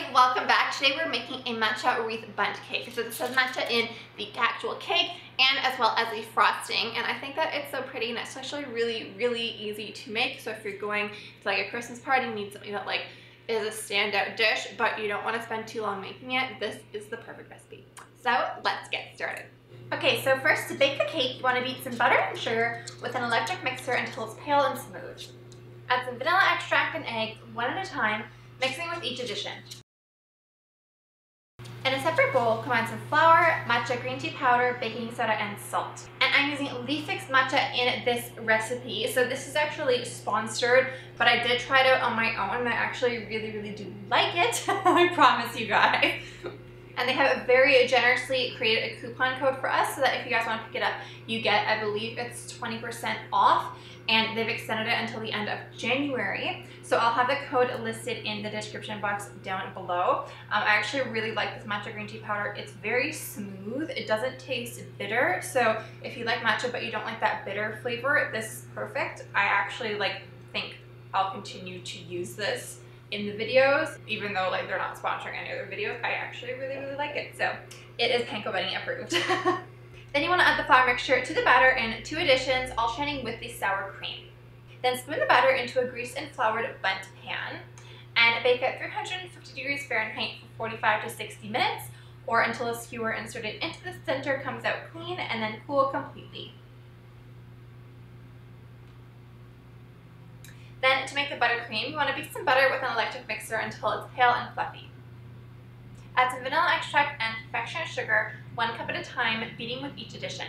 everybody, welcome back. Today we're making a matcha wreath bundt cake. So this has matcha in the actual cake and as well as the frosting, and I think that it's so pretty and it's actually really easy to make. So if you're going to like a Christmas party, you need something that like is a standout dish, but you don't want to spend too long making it, this is the perfect recipe. So let's get started. Okay, so first to bake the cake, you want to beat some butter and sugar with an electric mixer until it's pale and smooth. Add some vanilla extract and eggs one at a time, mixing with each addition. In a separate bowl, combine some flour, matcha green tea powder, baking soda, and salt. And I'm using Leaf Fix matcha in this recipe. So this is actually sponsored, but I did try it out on my own and I actually really do like it. I promise you guys. And they have very generously created a coupon code for us so that if you guys want to pick it up, you get, I believe it's 20% off, and they've extended it until the end of January. So I'll have the code listed in the description box down below. I actually really like this matcha green tea powder. It's very smooth. It doesn't taste bitter. So if you like matcha but you don't like that bitter flavor, this is perfect. I actually think I'll continue to use this in the videos, even though they're not sponsoring any other videos. I actually really like it. So it is Panko Bunny approved. Then you want to add the flour mixture to the batter in 2 additions, alternating with the sour cream. Then spoon the batter into a greased and floured bundt pan and bake at 350 degrees Fahrenheit for 45 to 60 minutes, or until a skewer inserted into the center comes out clean and then cool completely. Then to make the buttercream, you want to beat some butter with an electric mixer until it's pale and fluffy. Add some vanilla extract and confectioner sugar, 1 cup at a time, beating with each addition.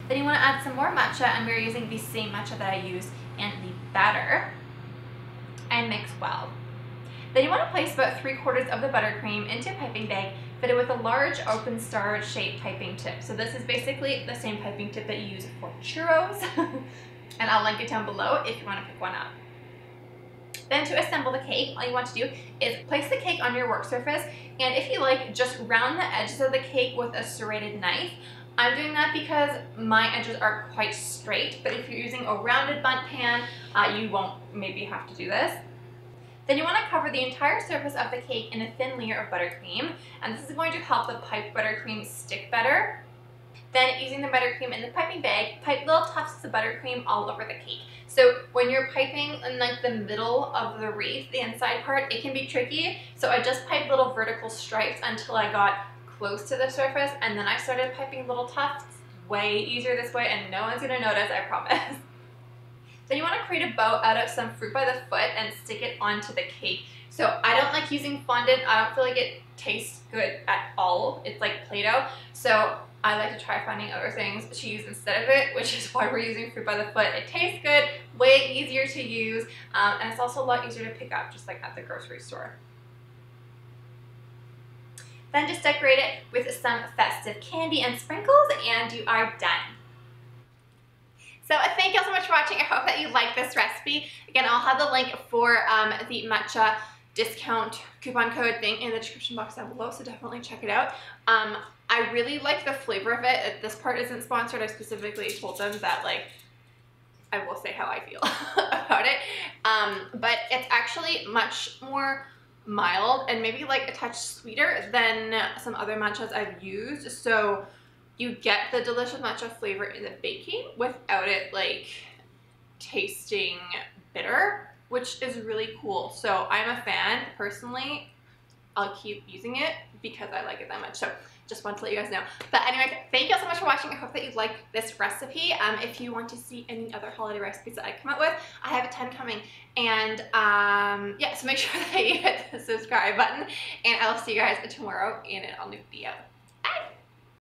Then you want to add some more matcha, and we're using the same matcha that I use in the batter, and mix well. Then you want to place about 3/4 of the buttercream into a piping bag fitted with a large open star shaped piping tip. So this is basically the same piping tip that you use for churros, and I'll link it down below if you want to pick one up. Then to assemble the cake, all you want to do is place the cake on your work surface, and if you like, just round the edges of the cake with a serrated knife. I'm doing that because my edges are quite straight, but if you're using a rounded bundt pan, you won't maybe have to do this. Then you want to cover the entire surface of the cake in a thin layer of buttercream, and this is going to help the piped buttercream stick better. Then, using the buttercream in the piping bag, pipe little tufts of buttercream all over the cake. So when you're piping in the middle of the wreath, the inside part, it can be tricky. So I just piped little vertical stripes until I got close to the surface, and then I started piping little tufts. Way easier this way, and no one's gonna notice, I promise. Then you want to create a bow out of some fruit by the foot and stick it onto the cake. So I don't like using fondant. I don't feel like it tastes good at all. It's like Play-Doh. So I like to try finding other things to use instead of it, which is why we're using fruit by the foot. It tastes good, way easier to use, and it's also a lot easier to pick up, just like at the grocery store. Then just decorate it with some festive candy and sprinkles, and you are done. So thank you all so much for watching. I hope that you like this recipe. Again, I'll have the link for the matcha discount coupon code thing in the description box down below, so definitely check it out. I really like the flavor of it. This part isn't sponsored. I specifically told them that I will say how I feel about it. But it's actually much more mild and maybe a touch sweeter than some other matchas I've used. So you get the delicious matcha flavor in the baking without it tasting bitter, which is really cool. So I'm a fan personally. I'll keep using it because I like it that much. So just want to let you guys know. But anyway, thank you all so much for watching. I hope that you like this recipe. If you want to see any other holiday recipes that I come up with, I have a ton coming. And yeah, so make sure that you hit the subscribe button, and I'll see you guys tomorrow in a new video.